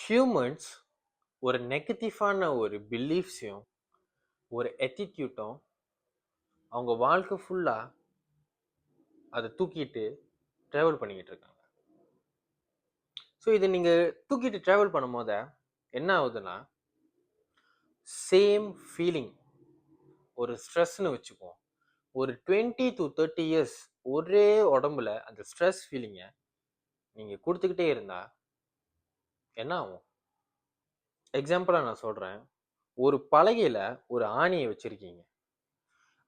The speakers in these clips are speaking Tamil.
ஹியூமன்ஸ் ஒரு நெகட்டிவான ஒரு பிலீஃப்ஸையும் ஒரு எட்டிடியூட்டும் அவங்க வாழ்க்கை ஃபுல்லாக அதை தூக்கிட்டு ட்ராவல் பண்ணிக்கிட்டு இருக்காங்க. ஸோ இதை நீங்கள் தூக்கிட்டு ட்ராவல் பண்ணும் போத என்ன ஆகுதுன்னா, சேம் ஃபீலிங் ஒரு ஸ்ட்ரெஸ்ன்னு வச்சுக்குவோம். ஒரு 20 to 30 years ஒரே உடம்புல அந்த ஸ்ட்ரெஸ் ஃபீலிங்கை நீங்கள் கொடுத்துக்கிட்டே இருந்தா என்ன ஆகும்? எக்ஸாம்பிளாக நான் சொல்கிறேன். ஒரு பலகையில் ஒரு ஆணியை வச்சுருக்கீங்க.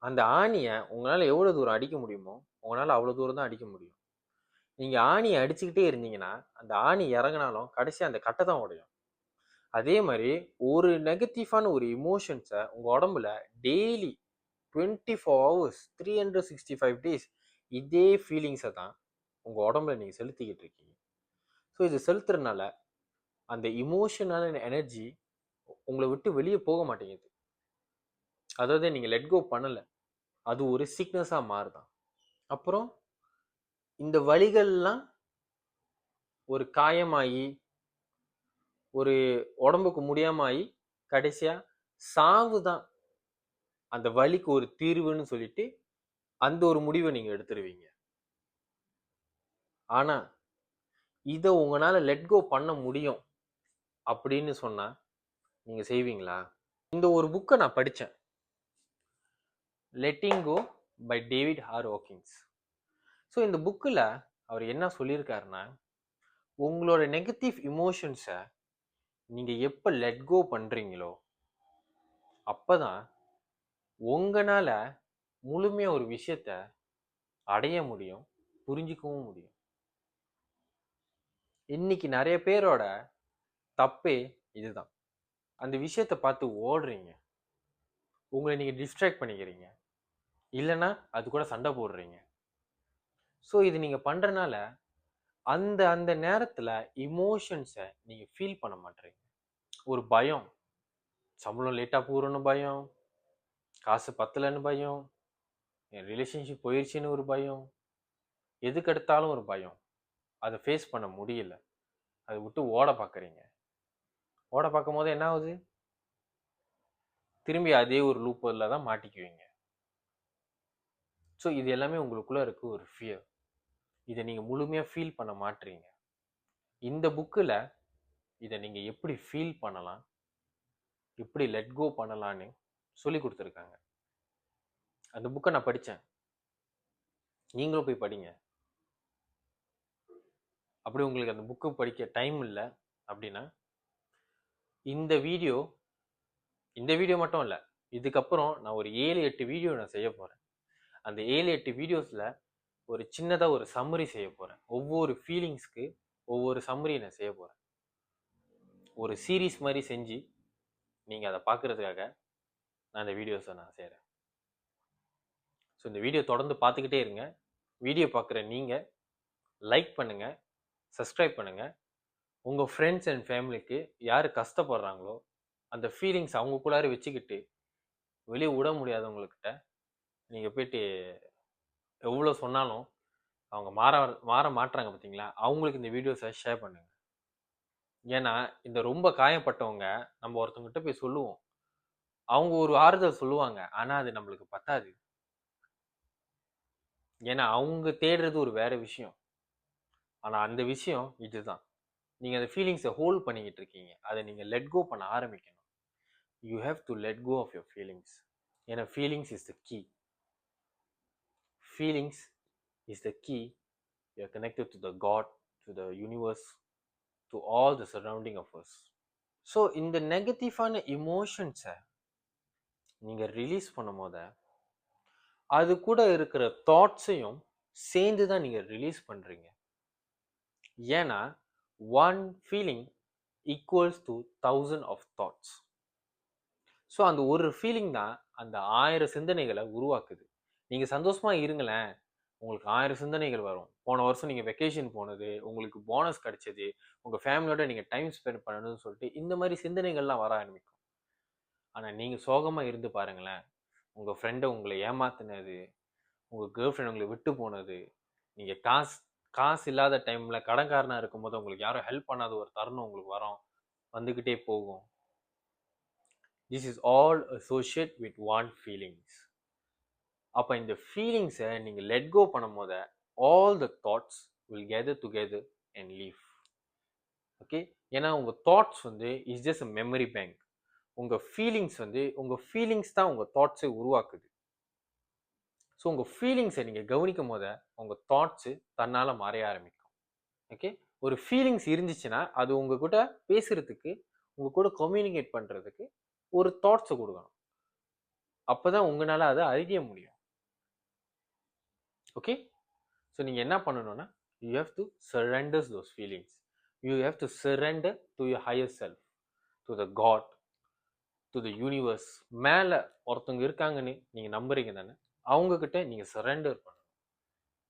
அந்த ஆணியை உங்களால் எவ்வளோ தூரம் அடிக்க முடியுமோ உங்களால் அவ்வளோ தூரம் தான் அடிக்க முடியும். நீங்கள் ஆணியை அடிச்சுக்கிட்டே இருந்தீங்கன்னா அந்த ஆணி இறங்கினாலும் கடைசி அந்த கட்டை தான் உடையும். அதே மாதிரி ஒரு நெகட்டிவான ஒரு இமோஷன்ஸை உங்கள் உடம்புல டெய்லி 24 hours 365 days இதே ஃபீலிங்ஸை தான் உங்கள் உடம்புல நீங்கள் செலுத்திக்கிட்டு இருக்கீங்க. ஸோ இது செலுத்துறதுனால அந்த இமோஷனல் எனர்ஜி உங்களை விட்டு வெளியே போக மாட்டேங்குது. அதாவது நீங்கள் லெட் கோ பண்ணலை, அது ஒரு சிக்னஸாக மாறுதான். அப்புறம் இந்த வலிகள்லாம் ஒரு காயமாகி ஒரு உடம்புக்கு முடியாம கடைசியா சாவு தான் அந்த வலிக்கு ஒரு தீர்வுன்னு சொல்லிட்டு அந்த ஒரு முடிவை நீங்க எடுத்துருவீங்க. ஆனா இதை உங்களால லெட் கோ பண்ண முடியும் அப்படின்னு சொன்னா நீங்க செய்வீங்களா? இந்த ஒரு புக்கை நான் படித்தேன், letting go by David R Hawkins. So இந்த புக்கில் அவர் என்ன சொல்லியிருக்காருன்னா, உங்களோட நெகட்டிவ் இமோஷன்ஸை நீங்கள் எப்போ லெட் கோ பண்ணுறீங்களோ அப்போ தான் உங்களால் முழுமையாக ஒரு விஷயத்த அடைய முடியும், புரிஞ்சிக்கவும் முடியும். இன்னைக்கு நிறைய பேரோட தப்பே இதுதான். அந்த விஷயத்தை பார்த்து ஓடுறீங்க, உங்களை நீங்கள் டிஸ்ட்ராக்ட் பண்ணிக்கிறீங்க, இல்லைன்னா அது கூட சண்டை போடுறீங்க. ஸோ இது நீங்கள் பண்ணுறனால அந்த அந்த நேரத்தில் இமோஷன்ஸை நீங்கள் ஃபீல் பண்ண மாட்டீங்க. ஒரு பயம், சம்பளம் லேட்டாக போகிறோன்னு பயம், காசு பத்தலைன்னு பயம், என் ரிலேஷன்ஷிப் போயிடுச்சுன்னு ஒரு பயம், எதுக்கு எடுத்தாலும் ஒரு பயம். அதை ஃபேஸ் பண்ண முடியல, அதை விட்டு ஓட பார்க்குறீங்க. ஓட பார்க்கும் போது என்ன ஆகுது? திரும்பி அதே ஒரு லூப்பில் தான் மாட்டிக்குவீங்க. ஸோ இது எல்லாமே உங்களுக்குள்ளே இருக்க ஒரு ஃபியர். இதை நீங்கள் முழுமையாக ஃபீல் பண்ண மாட்டீங்க. இந்த புக்கில் இதை நீங்கள் எப்படி ஃபீல் பண்ணலாம், எப்படி லெட் கோ பண்ணலான்னு சொல்லி கொடுத்துருக்காங்க. அந்த புக்கை நான் படித்தேன், நீங்களும் போய் படிங்க. அப்படி உங்களுக்கு அந்த புக்கு படிக்க டைம் இல்லை அப்படின்னா இந்த வீடியோ மட்டும் இல்லை, இதுக்கப்புறம் நான் ஒரு 7-8 வீடியோ நான் செய்ய போகிறேன். அந்த 7-8 வீடியோஸில் ஒரு சின்னதாக ஒரு சம்மரி செய்ய போகிறேன். ஒவ்வொரு ஃபீலிங்ஸ்க்கு ஒவ்வொரு சம்மரி நான் செய்ய போகிறேன். ஒரு சீரீஸ் மாதிரி செஞ்சு நீங்கள் அதை பார்க்குறதுக்காக நான் இந்த வீடியோஸை நான் செய்கிறேன். ஸோ இந்த வீடியோ தொடர்ந்து பார்த்துக்கிட்டே இருங்க. வீடியோ பார்க்குற நீங்கள் லைக் பண்ணுங்கள், சப்ஸ்கிரைப் பண்ணுங்கள். உங்கள் ஃப்ரெண்ட்ஸ் அண்ட் ஃபேமிலிக்கு யார் கஷ்டப்படுறாங்களோ அந்த ஃபீலிங்ஸ் அவங்களுக்குள்ளார வச்சுக்கிட்டு வெளியே விட முடியாதவங்கக்கிட்ட நீங்கள் போயிட்டு எவ்வளோ சொன்னாலும் அவங்க மாற மாட்டுறாங்க பார்த்தீங்களா, அவங்களுக்கு இந்த வீடியோஸை ஷேர் பண்ணுங்கள். ஏன்னா இந்த ரொம்ப காயப்பட்டவங்க நம்ம ஒருத்தவங்ககிட்ட போய் சொல்லுவோம், அவங்க ஒரு ஆறுதல் சொல்லுவாங்க, ஆனால் அது நம்மளுக்கு பத்தாது. ஏன்னா அவங்க தேடுறது ஒரு வேற விஷயம், ஆனால் அந்த விஷயம் இதுதான். நீங்கள் அந்த ஃபீலிங்ஸை ஹோல்ட் பண்ணிக்கிட்டு இருக்கீங்க, அதை நீங்கள் லெட் கோ பண்ண ஆரம்பிக்கணும். You have to let go of your feelings. ஏன்னா feelings is the key. Feelings is the key. You are connected to the God, to the universe, to all the surrounding of us. So இந்த நெகட்டிவான இமோஷன்ஸை நீங்கள் ரிலீஸ் பண்ணும் போத அது கூட இருக்கிற தாட்ஸையும் சேர்ந்து தான் நீங்கள் ரிலீஸ் பண்ணுறீங்க. ஏன்னா 1 feeling equals to 1000 of thoughts. So அந்த ஒரு ஃபீலிங் தான் அந்த 1000 சிந்தனைகளை உருவாக்குது. நீங்கள் சந்தோஷமாக இருங்களேன், உங்களுக்கு 1000 சிந்தனைகள் வரும். போன வருஷம் நீங்கள் வெக்கேஷன் போனது, உங்களுக்கு போனஸ் கிடைச்சது, உங்கள் ஃபேமிலியோட நீங்கள் டைம் ஸ்பெண்ட் பண்ணணும்னு சொல்லிட்டு இந்த மாதிரி சிந்தனைகள்லாம் வர ஆரம்பிக்கும். ஆனால் நீங்கள் சோகமாக இருந்து பாருங்களேன், உங்கள் ஃப்ரெண்டை உங்களை ஏமாத்தினது, உங்கள் கேர்ள் ஃப்ரெண்ட் உங்களை விட்டு போனது, நீங்கள் காசு இல்லாத டைமில் கடன்காரனாக இருக்கும்போது உங்களுக்கு யாரும் ஹெல்ப் பண்ணாத ஒரு தருணம் உங்களுக்கு வரும். வந்துக்கிட்டே போகும். This is all associate with one feelings. அப்போ இந்த ஃபீலிங்ஸை நீங்கள் லெட் கோ பண்ணும் போத all the thoughts will gather together and leave. Okay, ஏன்னா உங்கள் தாட்ஸ் வந்து is just a memory bank. உங்கள் ஃபீலிங்ஸ் தான் உங்கள் தாட்ஸை உருவாக்குது. ஸோ உங்கள் ஃபீலிங்ஸை நீங்கள் கவனிக்கும் போத உங்கள் தாட்ஸு தன்னால் மறைய ஆரம்பிக்கும். ஓகே, ஒரு ஃபீலிங்ஸ் இருந்துச்சுன்னா அது உங்கள் கூட பேசுறதுக்கு, உங்கள் கூட கம்யூனிகேட் பண்ணுறதுக்கு ஒரு தாட்ஸை கொடுக்கணும். அப்போ தான் உங்களால் அதை அறிய முடியும். ஓகே, ஸோ நீங்கள் என்ன பண்ணணும்னா you have to surrender those feelings. You have to surrender to your higher self, to the God, to the universe. மேலே ஒருத்தவங்க இருக்காங்கன்னு நீங்கள் நம்புறீங்க தானே, அவங்கக்கிட்ட நீங்கள் சரண்டர் பண்ணணும்.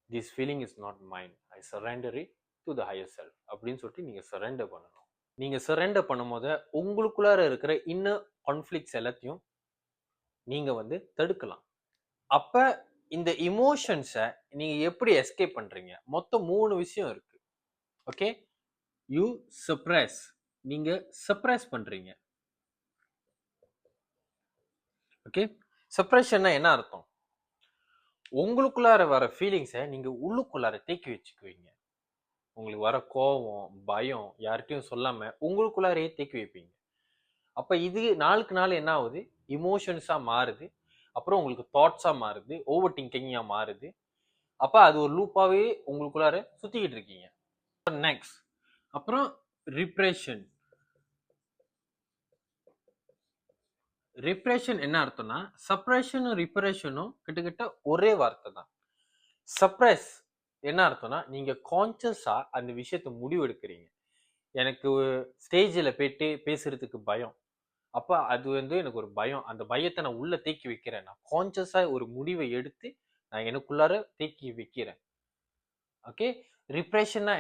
This feeling is not mind, I surrender it to the higher self அப்படின்னு சொல்லிட்டு நீங்கள் சரண்டர் பண்ணணும். நீங்கள் சரண்டர் பண்ணும் போது உங்களுக்குள்ளார இருக்கிற இன்னும் கான்ஃப்ளிக்ட்ஸ் எல்லாத்தையும் நீங்கள் வந்து தடுக்கலாம். அப்போ இந்த இமோஷன்ஸை நீங்கள் எப்படி எஸ்கேப் பண்ணுறீங்க? மொத்தம் 3 விஷயம் இருக்கு. ஓகே, யூ சப்ரஸ், நீங்கள் சப்ரஸ் பண்ணுறீங்க. ஓகே, சப்ரஷன்னா என்ன அர்த்தம்? உங்களுக்குள்ளார வர ஃபீலிங்ஸை நீங்கள் உள்ளுக்குள்ளார தேக்கி வச்சுக்குவீங்க. உங்களுக்கு வர கோபம், பயம் யார்கிட்டையும் சொல்லாமல் உங்களுக்குள்ளாரையே தேக்கி வைப்பீங்க. அப்போ இது நாளுக்கு நாள் என்ன ஆகுது? இமோஷன்ஸாக மாறுது. அப்புறம் உங்களுக்கு தாட்ஸாக மாறுது, ஓவர் திங்கிங்காக மாறுது. அப்போ அது ஒரு லூப்பாகவே உங்களுக்குள்ளார சுற்றிக்கிட்டு இருக்கீங்க. நெக்ஸ்ட், அப்புறம் ரிப்ரெஷன். ரிப்ரெஷன் என்ன அர்த்தம்னா, சப்ரஷனும் ரிப்ரெஷனும் கிட்டத்தட்ட ஒரே வார்த்தை தான். சப்ரஸ் என்ன அர்த்தம்னா, நீங்கள் கான்சியஸாக அந்த விஷயத்தை முடிவெடுக்கிறீங்க. எனக்கு ஸ்டேஜில் போயிட்டு பேசுறதுக்கு பயம். அப்போ அது வந்து எனக்கு ஒரு பயம். அந்த பயத்தை நான் உள்ள தேக்கி வைக்கிறேன். நான் கான்சியஸாக ஒரு முடிவை எடுத்து நான் எனக்குள்ளார தேக்கி வைக்கிறேன். ஓகே, ரிப்ரெஷன்னா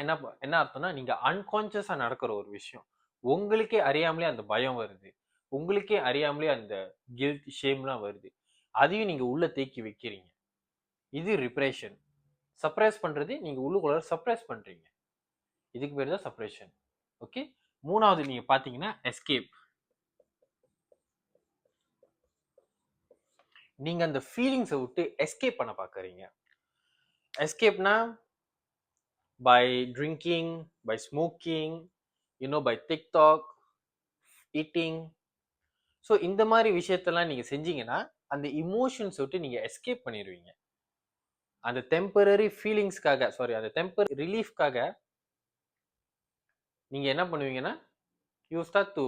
என்ன அர்த்தம்னா, நீங்கள் அன்கான்சியஸாக நடக்கிற ஒரு விஷயம். உங்களுக்கே அறியாமலே அந்த பயம் வருது, உங்களுக்கே அறியாமலே அந்த கில்ட், ஷேம்லாம் வருது. அதையும் நீங்கள் உள்ள தேக்கி வைக்கிறீங்க. இது ரிப்ரெஷன். சப்ரஸ் பண்ணுறது, நீங்கள் உள்ளுக்குள்ள சப்ரஸ் பண்ணுறீங்க. இதுக்கு பேர் தான் சப்ரேஷன். ஓகே, மூணாவது நீங்கள் பார்த்தீங்கன்னா எஸ்கேப். நீங்கள் அந்த ஃபீலிங்ஸை விட்டு எஸ்கேப் பண்ண பார்க்குறீங்க. எஸ்கேப்னா by drinking, by smoking, by TikTok, eating. So இந்த மாதிரி விஷயத்தெல்லாம் நீங்கள் செஞ்சீங்கன்னா அந்த இமோஷன்ஸை விட்டு நீங்கள் எஸ்கேப் பண்ணிடுவீங்க. அந்த டெம்பரரி ஃபீலிங்ஸ்க்காக, அந்த டெம்பரரி ரிலீஃப்காக நீங்கள் என்ன பண்ணுவீங்கன்னா you start to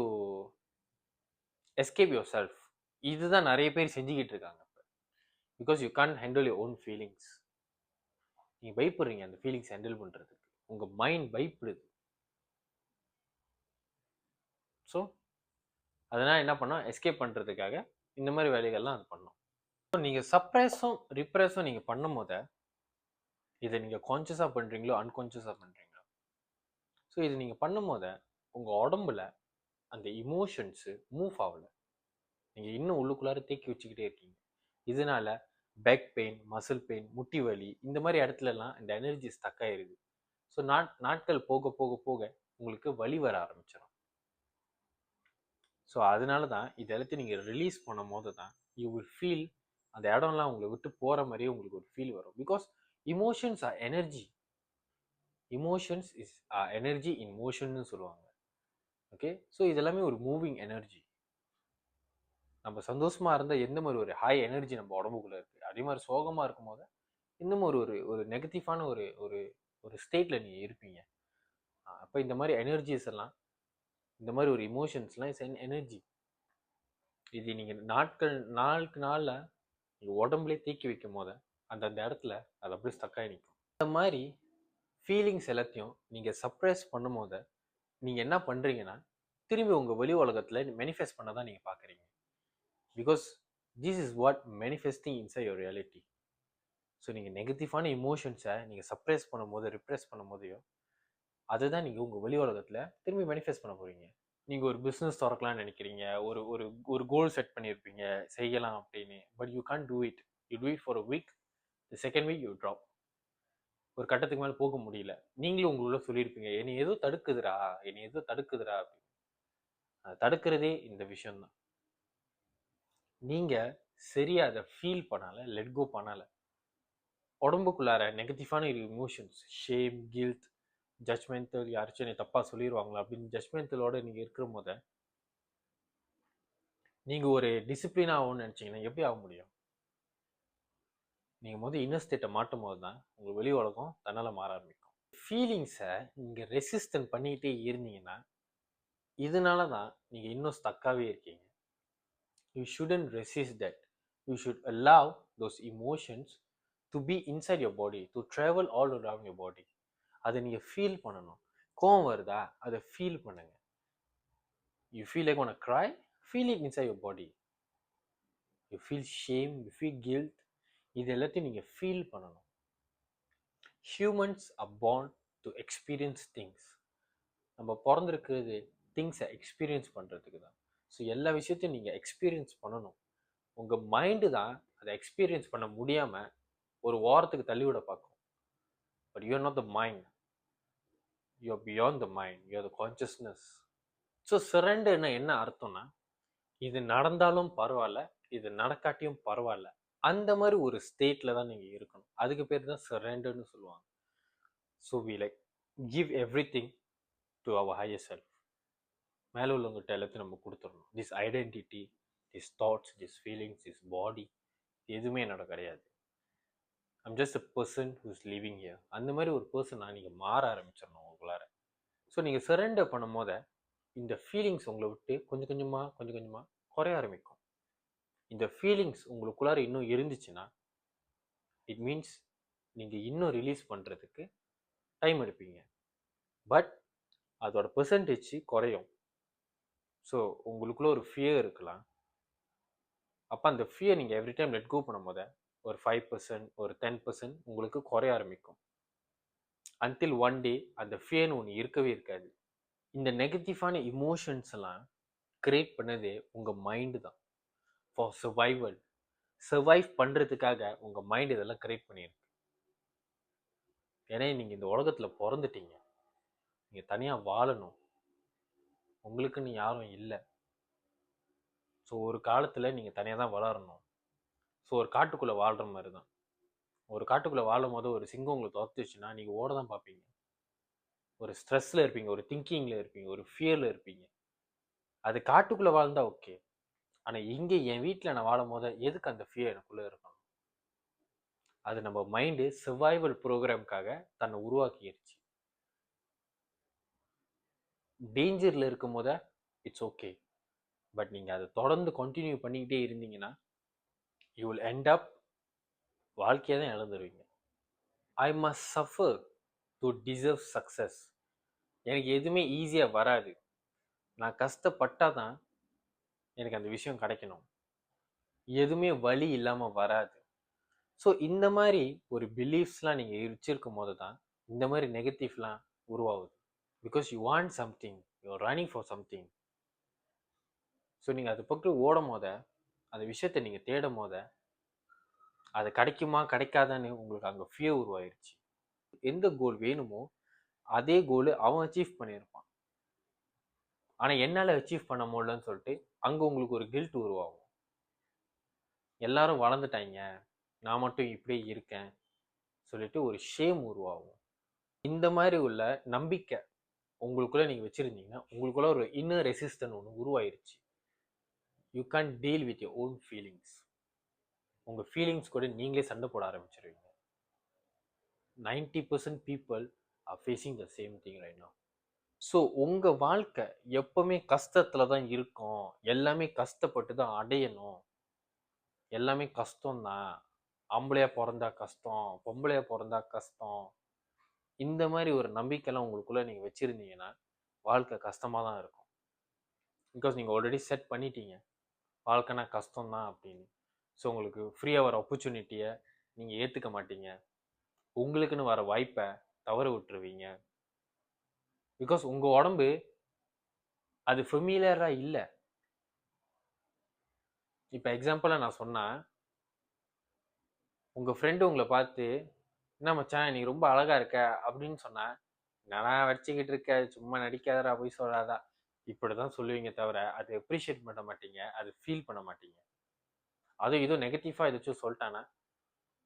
escape yourself. இதுதான் நிறைய பேர் செஞ்சுக்கிட்டு இருக்காங்க. Because you can't handle your own feelings. நீங்கள் பயப்படுறீங்க அந்த ஃபீலிங்ஸ் ஹேண்டில் பண்ணுறதுக்கு. உங்கள் மைண்ட் பயப்படுது. ஸோ அதனால் என்ன பண்ணோம், எஸ்கேப் பண்ணுறதுக்காக இந்த மாதிரி வேலைகள்லாம் அது பண்ணோம். ஸோ நீங்கள் சப்ரஸும் ரிப்ரெஸும் நீங்கள் பண்ணும் போத இதை நீங்கள் கான்சியஸாக பண்ணுறீங்களோ அன்கான்சியஸாக பண்ணுறீங்களோ, ஸோ இது நீங்கள் பண்ணும் போத உங்கள் உடம்புல அந்த இமோஷன்ஸு மூவ் ஆகலை. நீங்கள் இன்னும் உள்ளுக்குள்ளார தேக்கி வச்சுக்கிட்டே இருக்கீங்க. இதனால பேக் பெயின், மசில் பெயின், முட்டி வலி, இந்த மாதிரி இடத்துலலாம் இந்த எனர்ஜி ஸ்டக் ஆயிருது. ஸோ நாட்கள் போக போக போக உங்களுக்கு வலி வர ஆரம்பிச்சிடும். ஸோ அதனால தான் இது எல்லாத்தையும் நீங்கள் ரிலீஸ் பண்ணும் போது தான் யூ வில் ஃபீல் அந்த இடம்லாம் உங்களை விட்டு போகிற மாதிரியே உங்களுக்கு ஒரு ஃபீல் வரும். Because emotions are energy. Emotions is energy in மோஷன்னு சொல்லுவாங்க. ஓகே, ஸோ இதெல்லாமே ஒரு மூவிங் எனர்ஜி. நம்ம சந்தோஷமா இருந்தால் எந்த மாதிரி ஒரு ஹை எனர்ஜி நம்ம உடம்புக்குள்ள இருக்குது, அதே மாதிரி சோகமாக இருக்கும் போது இன்னும் ஒரு ஒரு நெகட்டிவான ஒரு ஒரு ஒரு ஸ்டேட்டில் நீங்கள் இருப்பீங்க. அப்போ இந்த மாதிரி எனர்ஜிஸ் எல்லாம், இந்த மாதிரி ஒரு இமோஷன்ஸ்லாம் இஸ் எனர்ஜி. இது நீங்கள் நாளுக்கு நாளில் நீங்கள் உடம்புலே தேக்கி வைக்கும் போது அந்த இடத்துல அது அப்படியே ஸ்டக்காகி நிற்கும். இந்த மாதிரி ஃபீலிங்ஸ் எல்லாத்தையும் நீங்கள் சப்ரஸ் பண்ணும் போது நீங்கள் என்ன பண்ணுறீங்கன்னா திரும்பி உங்கள் வெளி உலகத்தில் மேனிஃபெஸ்ட் பண்ண தான் நீங்கள் பார்க்குறீங்க. Because this is what manifesting inside your reality. So நீங்கள் நெகட்டிவான இமோஷன்ஸை நீங்கள் சப்ரஸ் பண்ணும் போது, ரிப்ரெஸ் பண்ணும் போதையோ, அதுதான் நீங்கள் உங்கள் வெளி உலகத்தில் திரும்பி மேனிஃபெஸ்ட் பண்ண போகிறீங்க. நீங்கள் ஒரு பிஸ்னஸ் திறக்கலாம்னு நினைக்கிறீங்க, ஒரு ஒரு ஒரு கோல் செட் பண்ணியிருப்பீங்க செய்யலாம் அப்படின்னு. But you can't do it. You do it for a week, the second week you drop. ஒரு கட்டத்துக்கு மேலே போக முடியல. நீங்களும் உங்களுக்குள்ள சொல்லியிருப்பீங்க, என்னை ஏதோ தடுக்குதுடா அப்படின்னு. அதை தடுக்கிறதே இந்த விஷயம்தான். நீங்கள் சரியாக அதை ஃபீல் பண்ணலை, லெட் கோ பண்ணலை, உடம்புக்குள்ளார நெகட்டிவான இமோஷன்ஸ், ஷேம், கில்ட், ஜட்மெண்டல், யாராச்சும் என்னை தப்பாக சொல்லிடுவாங்களா அப்படின்னு ஜட்மெண்டலோடு நீங்கள் இருக்கிற போத நீங்கள் ஒரு டிசிப்ளின் ஆகும்னு நினச்சிங்கன்னா எப்படி ஆக முடியும்? நீங்கள் முதல் இன்னர் ஸ்டேட்டை மாட்டும் போது தான் உங்கள் வெளி உலகம் தன்னால் மாற ஆரம்பிக்கும். ஃபீலிங்ஸை நீங்கள் ரெசிஸ்டன்ட் பண்ணிக்கிட்டே இருந்தீங்கன்னா இதனால தான் நீங்கள் இன்னும் ஸ்டக்காகவே இருக்கீங்க. You shouldn't resist that. You should allow those emotions to be inside your body, to travel all around your body. அதை நீங்கள் ஃபீல் பண்ணணும். கோவம் வருதா, அதை ஃபீல் பண்ணுங்க. You feel like wanna cry, feel it inside your body. You feel shame, you feel guilt, இது எல்லாத்தையும் நீங்கள் ஃபீல் பண்ணணும். Humans are born to experience things. நம்ம பிறந்திருக்கிறது திங்ஸை எக்ஸ்பீரியன்ஸ் பண்ணுறதுக்கு தான். ஸோ எல்லா விஷயத்தையும் நீங்கள் எக்ஸ்பீரியன்ஸ் பண்ணணும். உங்கள் மைண்டு தான் அதை எக்ஸ்பீரியன்ஸ் பண்ண முடியாமல் ஒரு வாரத்துக்கு தள்ளிவிட பார்க்கும். But you are not the mind, you are beyond the mind, you are the consciousness. So சரண்டர்னா என்ன அர்த்தம்னா, இது நடந்தாலும் பரவாயில்ல, இது நடக்காட்டியும் பரவாயில்ல, அந்த மாதிரி ஒரு ஸ்டேட்டில் தான் நீங்கள் இருக்கணும். அதுக்கு பேர் தான் சரண்டர்னு சொல்லுவாங்க. So we like give everything to our higher self. மேலே உள்ளவங்ககிட்ட எல்லாத்தையும் நம்ம கொடுத்துடணும். This identity, this thoughts, this feelings, this body, எதுவுமே என்னோட கிடையாது. I'm just a person who's living here. அந்த மாதிரி ஒரு பர்சனாக நீங்கள் மாற ஆரம்பிச்சிடணும் உங்களார. ஸோ நீங்கள் சரண்டர் பண்ணும் போத இந்த ஃபீலிங்ஸ் உங்களை விட்டு கொஞ்சம் கொஞ்சமாக குறைய ஆரம்பிக்கும். இந்த ஃபீலிங்ஸ் உங்களுக்குள்ளார இன்னும் இருந்துச்சுன்னா இட் மீன்ஸ் நீங்கள் இன்னும் ரிலீஸ் பண்ணுறதுக்கு டைம் எடுப்பீங்க. பட் அதோட பெர்சன்டேஜ் குறையும். ஸோ உங்களுக்குள்ள ஒரு ஃபியர் இருக்கலாம். அப்போ அந்த ஃபியர் நீங்கள் எவ்ரி டைம் லெட் கோ பண்ணும் போத ஒரு 5%, ஒரு 10% உங்களுக்கு குறைய ஆரம்பிக்கும். அன்டில் ஒன் டே அந்த ஃபியர்னு ஒன்று இருக்கவே இருக்காது. இந்த நெகட்டிவான இமோஷன்ஸ் எல்லாம் கிரியேட் பண்ணதே உங்கள் மைண்டு தான். ஃபார் சர்வைவல், சர்வைவ் பண்ணுறதுக்காக உங்கள் மைண்ட் இதெல்லாம் கிரியேட் பண்ணியிருக்கு. ஏன்னா நீங்கள் இந்த உலகத்தில் பிறந்துட்டீங்க, நீங்கள் தனியாக வாழணும், உங்களுக்குன்னு யாரும் இல்லை. ஸோ ஒரு காலத்தில் நீங்கள் தனியாக தான் வளரணும். ஸோ ஒரு காட்டுக்குள்ளே வாழ்கிற மாதிரி தான். ஒரு காட்டுக்குள்ளே வாழும் போது ஒரு சிங்கம் உங்களை துரத்துச்சுன்னா நீங்கள் ஓட தான் பார்ப்பீங்க. ஒரு ஸ்ட்ரெஸ்ஸில் இருப்பீங்க, ஒரு திங்கிங்கில் இருப்பீங்க, ஒரு ஃபியரில் இருப்பீங்க. அது காட்டுக்குள்ளே வாழ்ந்தா ஓகே. ஆனால் இங்கே என் வீட்டில் நான் வாழும் போது எதுக்கு அந்த ஃபியர் எனக்குள்ளே இருக்கணும்? அது நம்ம மைண்டு சர்வைவல் ப்ரோக்ராம்காக தன்னை உருவாக்கிடுச்சு. டேஞ்சரில் இருக்கும் போத இட்ஸ் ஓகே. பட் நீங்கள் அதை தொடர்ந்து கண்டினியூ பண்ணிக்கிட்டே இருந்தீங்கன்னா யூ வில் எண்ட் அப் வாழ்க்கையை தான் இழந்துருவீங்க. I must suffer to deserve success. எனக்கு எதுவுமே ஈஸியாக வராது, நான் கஷ்டப்பட்டால் தான் எனக்கு அந்த விஷயம் கிடைக்கணும், எதுவுமே வழி இல்லாமல் வராது. ஸோ இந்த மாதிரி ஒரு பிலீஃப்ஸ்லாம் நீங்கள் வச்சிருக்கும் போது தான் இந்த மாதிரி நெகட்டிவ்லாம் உருவாகுது. Because you want something, you are running for something. So நீங்கள் அது பக்கம் ஓடும் போத, அந்த விஷயத்தை நீங்கள் தேடும் போத அது கிடைக்குமா கிடைக்காதான்னு உங்களுக்கு அங்கே ஃபியர் உருவாயிருச்சு. எந்த கோல் வேணுமோ அதே கோல் அவன் அச்சீவ் பண்ணியிருப்பான், ஆனால் என்னால் அச்சீவ் பண்ண முடியலன்னு சொல்லிட்டு அங்கே உங்களுக்கு ஒரு கில்ட் உருவாகும். எல்லாரும் வளர்ந்துட்டாங்க, நான் மட்டும் இப்படியே இருக்கேன் சொல்லிட்டு ஒரு ஷேம் உருவாகும். இந்த மாதிரி உள்ள நம்பிக்கை உங்களுக்குள்ள நீங்கள் வச்சுருந்தீங்கன்னா உங்களுக்குள்ள ஒரு இன்னர் ரெசிஸ்டன்ட் ஒன்று உருவாயிருச்சு. You can deal with your own feelings. உங்கள் ஃபீலிங்ஸ் கூட நீங்களே சண்டை போட ஆரம்பிச்சிருவீங்க. 90% people are facing the same thing right now. So உங்கள் வாழ்க்கை எப்பவுமே கஷ்டத்தில் தான் இருக்கும், எல்லாமே கஷ்டப்பட்டு தான் அடையணும், எல்லாமே கஷ்டம்தான், ஆம்பளையாக பிறந்தா கஷ்டம், பொம்பளையாக பிறந்தா கஷ்டம், இந்த மாதிரி ஒரு நம்பிக்கைலாம் உங்களுக்குள்ளே நீங்கள் வச்சுருந்தீங்கன்னா வாழ்க்கை கஷ்டமாக தான் இருக்கும். பிகாஸ் நீங்கள் ஆல்ரெடி செட் பண்ணிட்டீங்க வாழ்க்கைனா கஷ்டம்தான் அப்படின்னு. ஸோ உங்களுக்கு ஃப்ரீயாக வர ஆப்பர்ச்சுனிட்டியை நீங்கள் ஏற்றுக்க மாட்டீங்க, உங்களுக்குன்னு வர வாய்ப்பை தவற விட்டுருவீங்க. பிகாஸ் உங்கள் உடம்பு அது ஃபெமிலியராக இல்லை. இப்போ எக்ஸாம்பிளாக நான் சொன்னேன், உங்கள் ஃப்ரெண்டு உங்களை பார்த்து என்ன மச்சான் நீ ரொம்ப அழகாக இருக்க அப்படின்னு சொன்னேன், நான் வச்சுக்கிட்டு இருக்க, சும்மா நடிக்காதடா போய் சொல்லாதா இப்படி தான் சொல்லுவீங்க தவிர அதை அப்ரிஷியேட் பண்ண மாட்டீங்க, அதை ஃபீல் பண்ண மாட்டீங்க. அதுவும் ஏதோ நெகட்டிவாக ஏதாச்சும் சொல்லிட்டானா,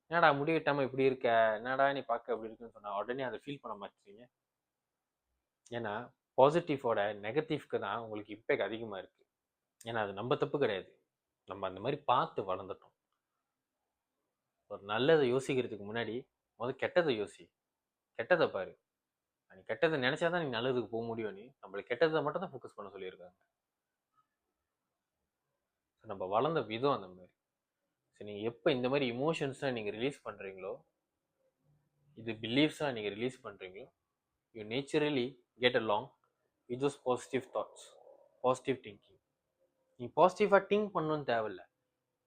என்னடா முடி வெட்டாம இப்படி இருக்க, என்னடா நீ பார்க்க அப்படி இருக்குன்னு சொன்னா உடனே அதை ஃபீல் பண்ண மாட்டீங்க. ஏன்னா பாசிட்டிவோட நெகட்டிவ்க்கு தான் உங்களுக்கு இம்பேக்ட் அதிகமாக இருக்கு. ஏன்னா அது நம்ம தப்பு கிடையாது, நம்ம அந்த மாதிரி பார்த்து வளர்ந்துட்டோம். ஒரு நல்லதை யோசிக்கிறதுக்கு முன்னாடி முதல் கெட்டதை யோசி, கெட்டதை பாரு. நீ கெட்டதை நினைச்சாதான் நீ நல்லதுக்கு போக முடியும். நீ நம்மளை கெட்டதை மட்டும் தான் ஃபோக்கஸ் பண்ண சொல்லியிருக்காங்க. நம்ம வளர்ந்த விதம் அந்த மாதிரி. சரி, நீங்கள் எப்போ இந்த மாதிரி இமோஷன்ஸை நீங்கள் ரிலீஸ் பண்ணுறீங்களோ, இது பிலீஃப்ஸாக நீங்கள் ரிலீஸ் பண்ணுறீங்களோ, you naturally get along with those positive thoughts, positive thinking. நீங்கள் பாசிட்டிவாக திங்க் பண்ணணும்னு தேவையில்ல,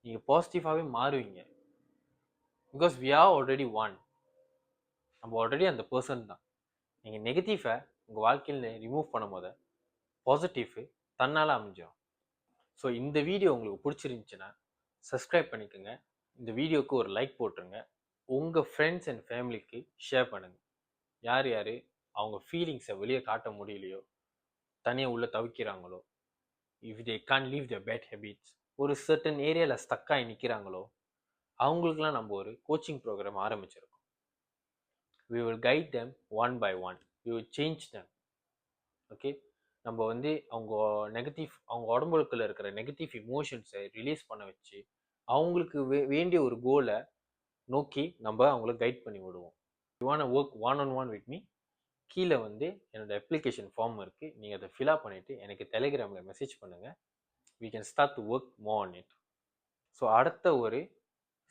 நீங்கள் பாசிட்டிவாகவே மாறுவீங்க. Because we are already one. நம்ம ஆல்ரெடி அந்த பர்சன் தான். நீங்கள் நெகட்டிவை உங்கள் வாழ்க்கையில் ரிமூவ் பண்ணும் போது பாசிட்டிவ் தன்னால் அமைஞ்சிடும். ஸோ இந்த வீடியோ உங்களுக்கு பிடிச்சிருந்துச்சுன்னா சப்ஸ்கிரைப் பண்ணிக்கோங்க. இந்த வீடியோவுக்கு ஒரு லைக் போட்டுருங்க. உங்கள் ஃப்ரெண்ட்ஸ் அண்ட் ஃபேமிலிக்கு ஷேர் பண்ணுங்கள். யார் யார் அவங்க ஃபீலிங்ஸை வெளியே காட்ட முடியலையோ, தனியாக உள்ளே தவிக்கிறாங்களோ, if they can't leave the bad habits, ஒரு சர்டன் ஏரியாவில் ஸ்டக்காகி நிற்கிறாங்களோ, அவங்களுக்குலாம் நம்ம ஒரு கோச்சிங் ப்ரோக்ராம் ஆரம்பிச்சிருக்கோம். we will guide them one by one, we will change them. Okay, நம்ம வந்து அவங்க நெகட்டிவ், அவங்க உடம்புக்குள்ள இருக்கிற நெகட்டிவ் இமோஷன்ஸை ரிலீஸ் பண்ண வச்சு அவங்களுக்கு வேண்டிய ஒரு கோலை நோக்கி நம்ம அவங்கள கைட் பண்ணி விடுவோம். You want work one on one with me, கீழே வந்து என்னோட அப்ளிகேஷன் ஃபார்ம் இருக்குது, நீங்கள் அதை ஃபில்அப் பண்ணிவிட்டு எனக்கு டெலிகிராமில் மெசேஜ் பண்ணுங்கள். we can start to work more on it. So அடுத்த ஒரு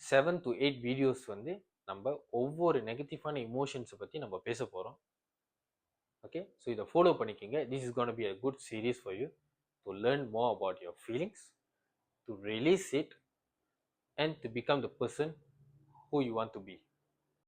7 to 8 வீடியோஸ் வந்து நம்ம ஒவ்வொரு நெகட்டிவான இமோஷன்ஸை பற்றி நம்ம பேச போகிறோம். ஓகே, ஸோ இதை ஃபாலோ பண்ணிக்கோங்க. This is gonna be a good series for you to learn more about your feelings, to release it, and to become the person who you want to be.